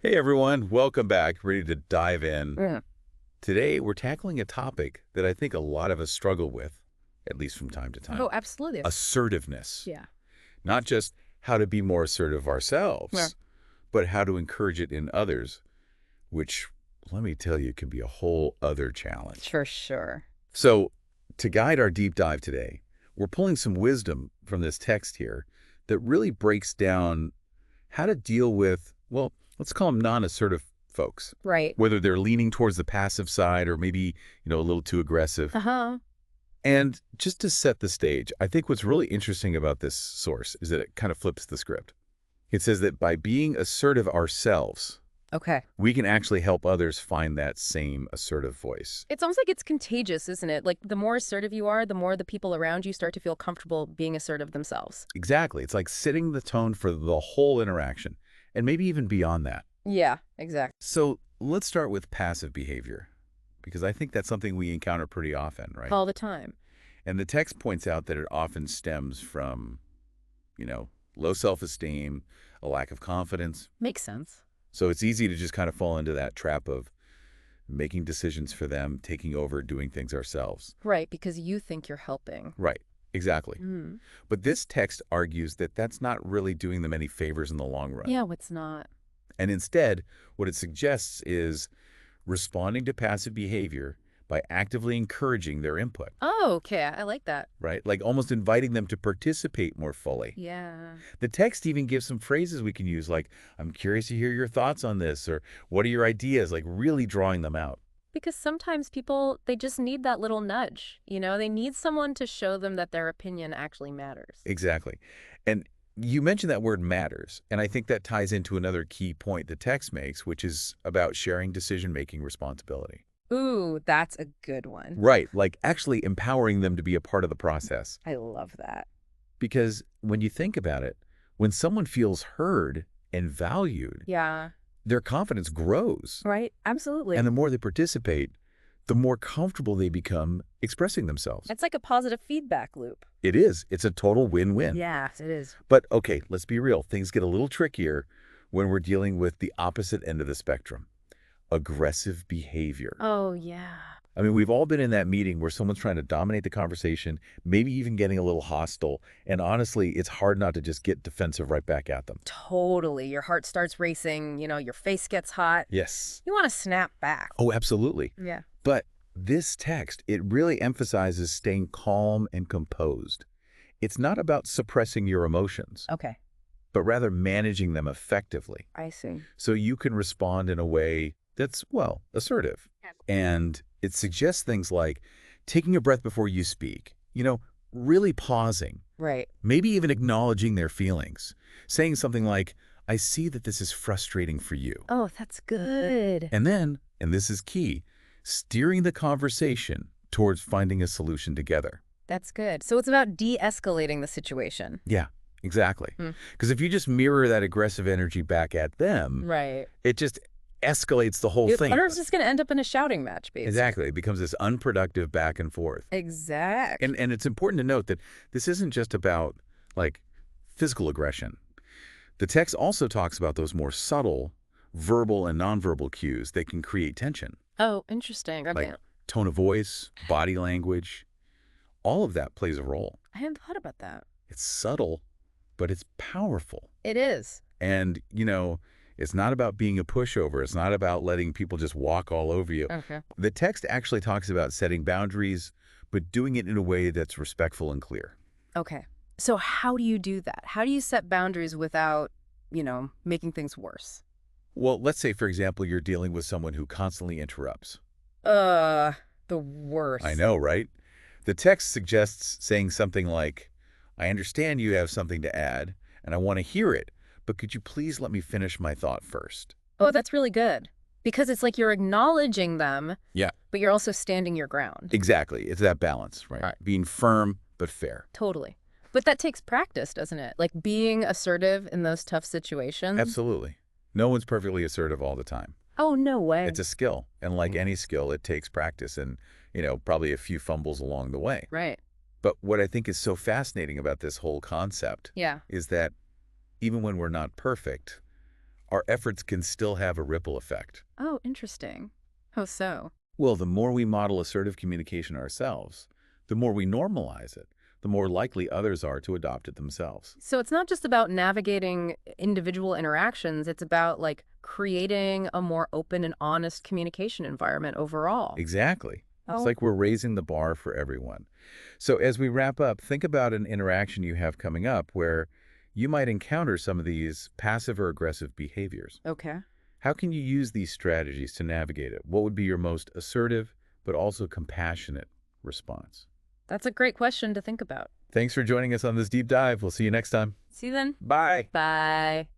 Hey everyone, welcome back. Ready to dive in. Yeah. Today we're tackling a topic that I think a lot of us struggle with, at least from time to Oh, time. absolutely. Assertiveness. Yeah. Not just how to be more assertive Yeah. ourselves, but how to encourage it in others, which, let me tell you, can be a whole other challenge. For sure. So, to guide our deep dive today, we're pulling some wisdom from this text here that really breaks down how to deal with, well, let's call them non-assertive folks, Right. whether they're leaning towards the passive side or maybe, a little too aggressive. Uh-huh. And just to set the stage, I think what's really interesting about this source is that it kind of flips the script. It says that by being assertive ourselves, Okay. we can actually help others find that same assertive voice. It's almost like it's contagious, isn't it? Like the more assertive you are, the more the people around you start to feel comfortable being assertive themselves. Exactly. It's like setting the tone for the whole interaction, and maybe even beyond that. Yeah, exactly. So let's start with passive behavior, because I think that's something we encounter pretty often, right? All the time. And the text points out that it often stems from, low self-esteem, a lack of confidence. Makes sense. So it's easy to just kind of fall into that trap of making decisions for them, taking over, doing things ourselves. Right, because you think you're helping. Right, exactly. Mm. But this text argues that that's not really doing them any favors in the long run. Yeah, what's not? And instead, what it suggests is responding to passive behavior by actively encouraging their input, Oh, okay. I like that. right? Like almost inviting them to participate more fully. Yeah. The text even gives some phrases we can use like, I'm curious to hear your thoughts on this, or what are your ideas, like really drawing them out. Because sometimes people, they just need that little nudge. They need someone to show them that their opinion actually matters. Exactly. And you mentioned that word matters, and I think that ties into another key point the text makes, which is about sharing decision-making responsibility. Ooh, that's a good one. Right, like actually empowering them to be a part of the process. I love that. Because when you think about it, when someone feels heard and valued, Yeah. their confidence grows. Right? Absolutely. And the more they participate, the more comfortable they become expressing themselves. It's like a positive feedback loop. It is. It's a total win-win. Yeah, it is. But okay, let's be real. Things get a little trickier when we're dealing with the opposite end of the spectrum, aggressive behavior. Oh, yeah. I mean, we've all been in that meeting where someone's trying to dominate the conversation, maybe even getting a little hostile. And honestly, it's hard not to just get defensive right back at them. Totally. Your heart starts racing, your face gets hot. Yes. You want to snap back. Oh, absolutely. Yeah. But this text, it really emphasizes staying calm and composed. It's not about suppressing your emotions, Okay. but rather managing them effectively. I see. So you can respond in a way that's, well, assertive. And it suggests things like taking a breath before you speak, really pausing, Right. maybe even acknowledging their feelings, saying something like, I see that this is frustrating for you. Oh, that's good. And then, and this is key, steering the conversation towards finding a solution together. That's good. So it's about de-escalating the situation. Yeah, exactly. Hmm. Because if you just mirror that aggressive energy back at them, Right. it just escalates the whole thing. Or it's just going to end up in a shouting match, basically. Exactly. It becomes this unproductive back and forth. Exactly. And it's important to note that this isn't just about, like, physical aggression. The text also talks about those more subtle verbal and nonverbal cues that can create tension, Oh, interesting. Okay. like tone of voice, body language. All of that plays a role. I hadn't thought about that. It's subtle, but it's powerful. It is. And, it's not about being a pushover. It's not about letting people just walk all over you. Okay. The text actually talks about setting boundaries, but doing it in a way that's respectful and clear. Okay. So how do you do that? How do you set boundaries without, making things worse? Well, let's say, for example, you're dealing with someone who constantly interrupts. The worst. I know, right? The text suggests saying something like, I understand you have something to add, and I want to hear it, but could you please let me finish my thought first? Oh, that's really good. Because it's like you're acknowledging them, Yeah, but you're also standing your ground. exactly. It's that balance, right? Right. Being firm, but fair. Totally. But that takes practice, doesn't it? Like being assertive in those tough situations. Absolutely. No one's perfectly assertive all the time. Oh, no way. It's a skill. And like any skill, it takes practice and, probably a few fumbles along the way. Right. But what I think is so fascinating about this whole concept Yeah. is that even when we're not perfect, our efforts can still have a ripple effect. Oh, interesting. How so? Well, the more we model assertive communication ourselves, the more we normalize it, the more likely others are to adopt it themselves. So it's not just about navigating individual interactions, it's about like creating a more open and honest communication environment overall. Exactly. It's Oh, like we're raising the bar for everyone. So as we wrap up, think about an interaction you have coming up where you might encounter some of these passive or aggressive behaviors. okay. How can you use these strategies to navigate it? What would be your most assertive but also compassionate response? That's a great question to think about. Thanks for joining us on this deep dive. We'll see you next time. See you then. Bye. Bye.